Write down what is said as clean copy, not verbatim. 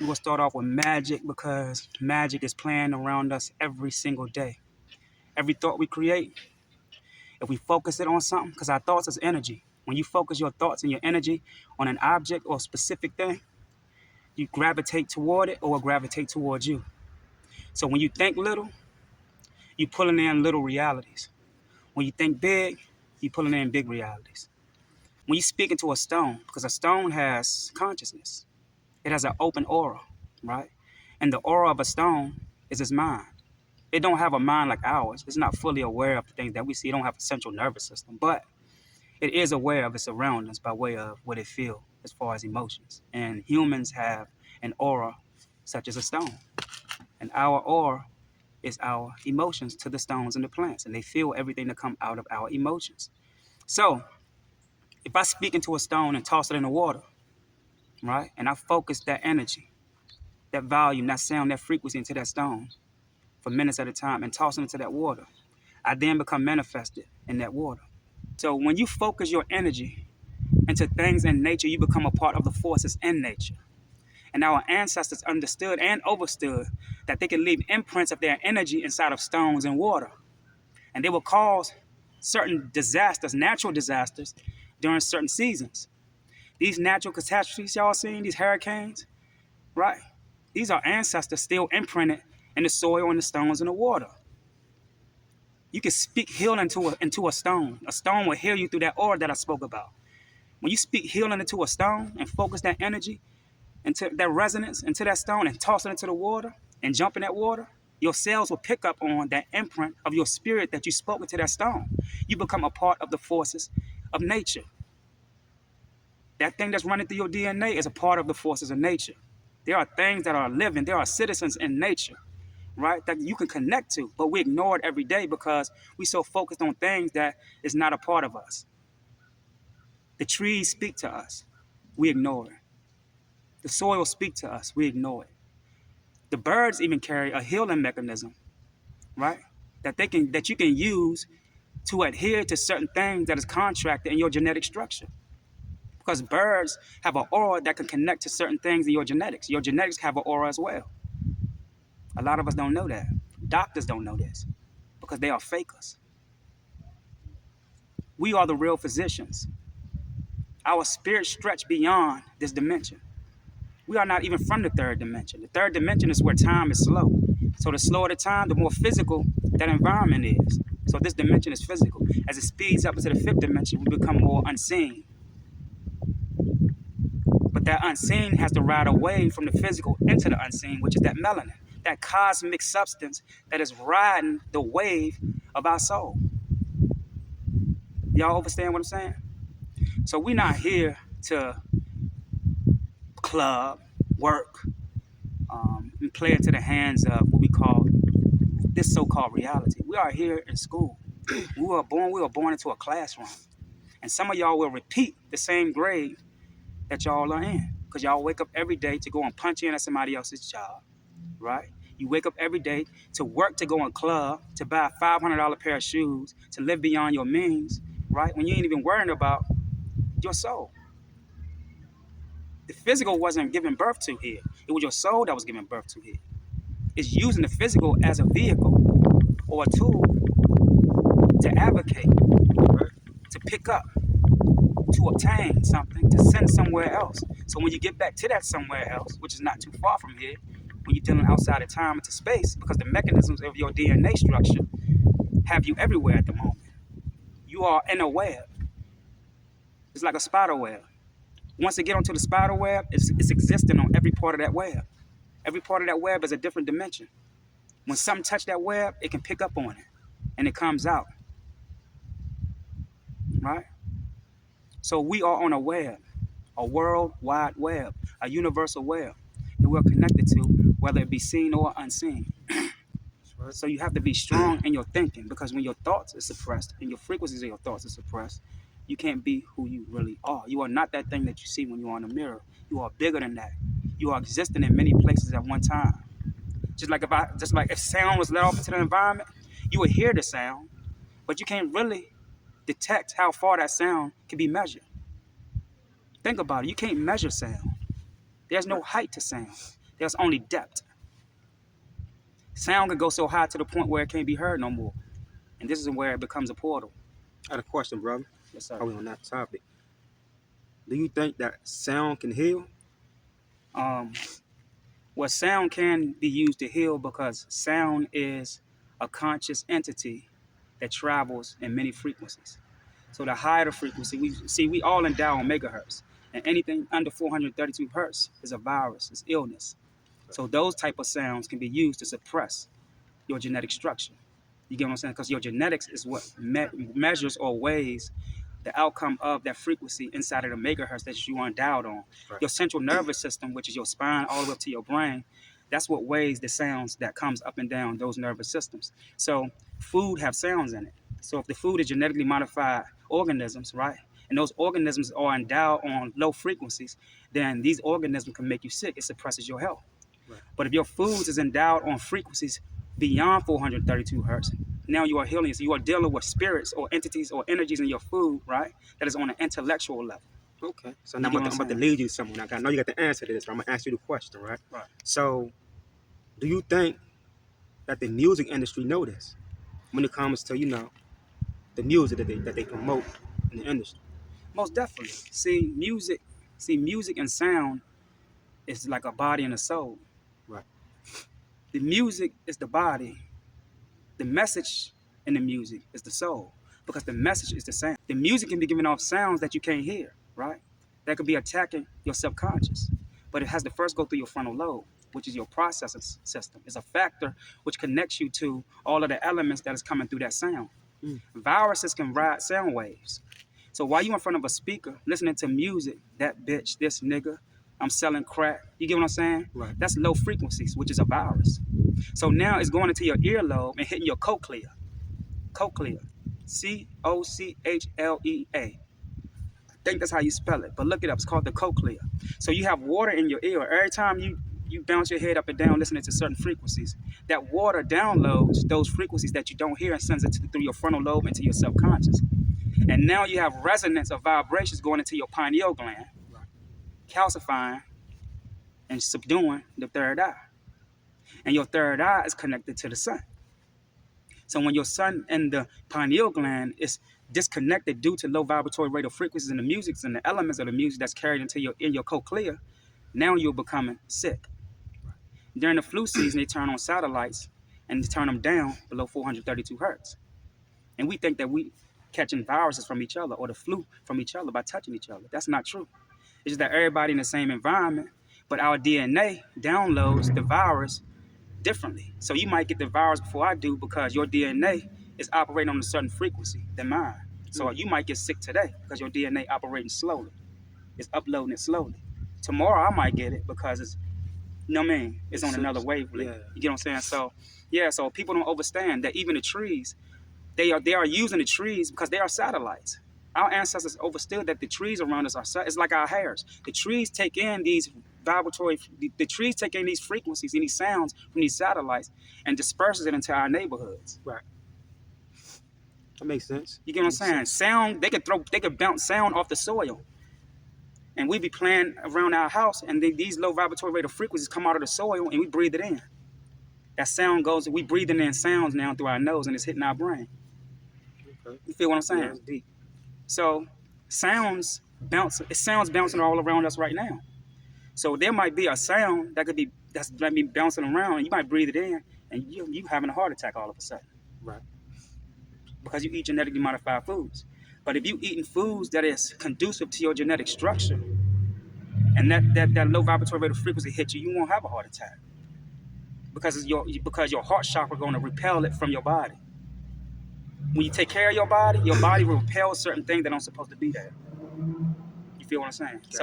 We're going to start off with magic because magic is playing around us every single day. Every thought we create, if we focus it on something, because our thoughts is energy. When you focus your thoughts and your energy on an object or a specific thing, you gravitate toward it or it will gravitate towards you. So when you think little, you're pulling in little realities. When you think big, you're pulling in big realities. When you speak into a stone, because a stone has consciousness, it has an open aura, right? And the aura of a stone is its mind. It don't have a mind like ours. It's not fully aware of the things that we see. It don't have a central nervous system, but it is aware of its surroundings by way of what it feels as far as emotions. And humans have an aura such as a stone. And our aura is our emotions to the stones and the plants. And they feel everything that come out of our emotions. So if I speak into a stone and toss it in the water, right? And I focus that energy, that volume, that sound, that frequency into that stone for minutes at a time and toss it into that water, I then become manifested in that water. So when you focus your energy into things in nature, you become a part of the forces in nature. And our ancestors understood and overstood that they can leave imprints of their energy inside of stones and water. And they will cause certain disasters, natural disasters, during certain seasons. These natural catastrophes y'all seen, these hurricanes, right? These are ancestors still imprinted in the soil and the stones and the water. You can speak healing into a stone. A stone will heal you through that aura that I spoke about. When you speak healing into a stone and focus that energy into that resonance into that stone and toss it into the water and jump in that water, your cells will pick up on that imprint of your spirit that you spoke into that stone. You become a part of the forces of nature. That thing that's running through your DNA is a part of the forces of nature. There are things that are living. There are citizens in nature, right, that you can connect to, but we ignore it every day because we so focused on things that is not a part of us. The trees speak to us. We ignore it. The soil speak to us. We ignore it. The birds even carry a healing mechanism, right, that you can use to adhere to certain things that is contracted in your genetic structure. Because birds have an aura that can connect to certain things in your genetics. Your genetics have an aura as well. A lot of us don't know that. Doctors don't know this because they are fakers. We are the real physicians. Our spirit stretch beyond this dimension. We are not even from the third dimension. The third dimension is where time is slow. So the slower the time, the more physical that environment is. So this dimension is physical. As it speeds up into the fifth dimension, we become more unseen. But that unseen has to ride away from the physical into the unseen, which is that melanin, that cosmic substance that is riding the wave of our soul. Y'all understand what I'm saying? So we're not here to club, work, and play into the hands of what we call this so-called reality. We are here in school. We were born into a classroom. And some of y'all will repeat the same grade that y'all are in. Because y'all wake up every day to go and punch in at somebody else's job, right? You wake up every day to work, to go in a club, to buy a $500 pair of shoes, to live beyond your means, right? When you ain't even worrying about your soul. The physical wasn't given birth to here. It was your soul that was given birth to here. It's using the physical as a vehicle or a tool to advocate, right? To pick up, to obtain something, to send somewhere else. So when you get back to that somewhere else, which is not too far from here, when you're dealing outside of time into space, because the mechanisms of your DNA structure have you everywhere at the moment. You are in a web. It's like a spider web. Once it get onto the spider web, it's existing on every part of that web. Every part of that web is a different dimension. When something touch that web, it can pick up on it, and it comes out, right? So we are on a web, a world wide web, a universal web that we're connected to, whether it be seen or unseen. So you have to be strong in your thinking, because when your thoughts are suppressed and your frequencies of your thoughts are suppressed, you can't be who you really are. You are not that thing that you see when you're on the mirror. You are bigger than that. You are existing in many places at one time. Just like if sound was let off into the environment, you would hear the sound, but you can't really detect how far that sound can be measured. Think about it. You can't measure sound. There's no height to sound. There's only depth. Sound can go so high to the point where it can't be heard no more. And this is where it becomes a portal. I had a question, brother. Yes, sir. Probably on that topic. Do you think that sound can heal? Well, sound can be used to heal because sound is a conscious entity that travels in many frequencies. So the higher the frequency, we all endow on megahertz, and anything under 432 hertz is a virus, is illness. So those type of sounds can be used to suppress your genetic structure. You get what I'm saying? Because your genetics is what measures or weighs the outcome of that frequency inside of the megahertz that you are endowed on. Right. Your central nervous system, which is your spine all the way up to your brain, that's what weighs the sounds that comes up and down those nervous systems. So food have sounds in it. So if the food is genetically modified organisms, right, and those organisms are endowed on low frequencies, then these organisms can make you sick. It suppresses your health. Right. But if your foods is endowed on frequencies beyond 432 hertz, now you are healing. So you are dealing with spirits or entities or energies in your food, right? That is on an intellectual level. Okay. So now I'm about to lead you to something. I know you got the answer to this, but I'm going to ask you the question, right? Right. So do you think that the music industry know this when it comes to, the music that they promote in the industry? Most definitely. See, music and sound is like a body and a soul. Right. The music is the body. The message in the music is the soul, because the message is the sound. The music can be giving off sounds that you can't hear, right? That could be attacking your subconscious, but it has to first go through your frontal lobe, which is your processing system. It's a factor which connects you to all of the elements that is coming through that sound. Viruses can ride sound waves. So while you're in front of a speaker listening to music, that bitch, this nigga, I'm selling crack, you get what I'm saying? Right. That's low frequencies, which is a virus. So now it's going into your earlobe and hitting your cochlea. Cochlea. Cochlea. I think that's how you spell it, but look it up. It's called the cochlea. So you have water in your ear. Every time you bounce your head up and down listening to certain frequencies, that water downloads those frequencies that you don't hear and sends it through your frontal lobe into your subconscious. And now you have resonance of vibrations going into your pineal gland, calcifying and subduing the third eye. And your third eye is connected to the sun. So when your sun and the pineal gland is disconnected due to low vibratory rate of frequencies in the music and the elements of the music that's carried into your cochlea, now you're becoming sick. During the flu season, they turn on satellites and they turn them down below 432 hertz. And we think that we catching viruses from each other or the flu from each other by touching each other. That's not true. It's just that everybody in the same environment, but our DNA downloads the virus differently. So you might get the virus before I do because your DNA is operating on a certain frequency than mine. So you might get sick today because your DNA operating slowly. It's uploading it slowly. Tomorrow I might get it because it's, you know what I mean? It's on another wavelength. Yeah. You get what I'm saying? So yeah, so people don't understand that even the trees, they are using the trees because they are satellites. Our ancestors understood that the trees around us are, it's like our hairs. The trees take in these vibratory, the trees take in these frequencies and these sounds from these satellites and disperses it into our neighborhoods. Right. That makes sense. You get what I'm saying? Sound, they could bounce sound off the soil. And we be playing around our house and these low vibratory rate of frequencies come out of the soil and we breathe it in. That sound goes, we breathing in sounds now through our nose and it's hitting our brain. Okay. You feel what I'm saying? Yeah, it's deep. So sounds bouncing all around us right now. So there might be a sound that might be bouncing around and you might breathe it in and you having a heart attack all of a sudden. Right. Because you eat genetically modified foods. But if you eating foods that is conducive to your genetic structure and that low vibratory rate of frequency hits you, you won't have a heart attack. Because your heart chakra is going to repel it from your body. When you take care of your body will repel certain things that aren't supposed to be there. You feel what I'm saying? So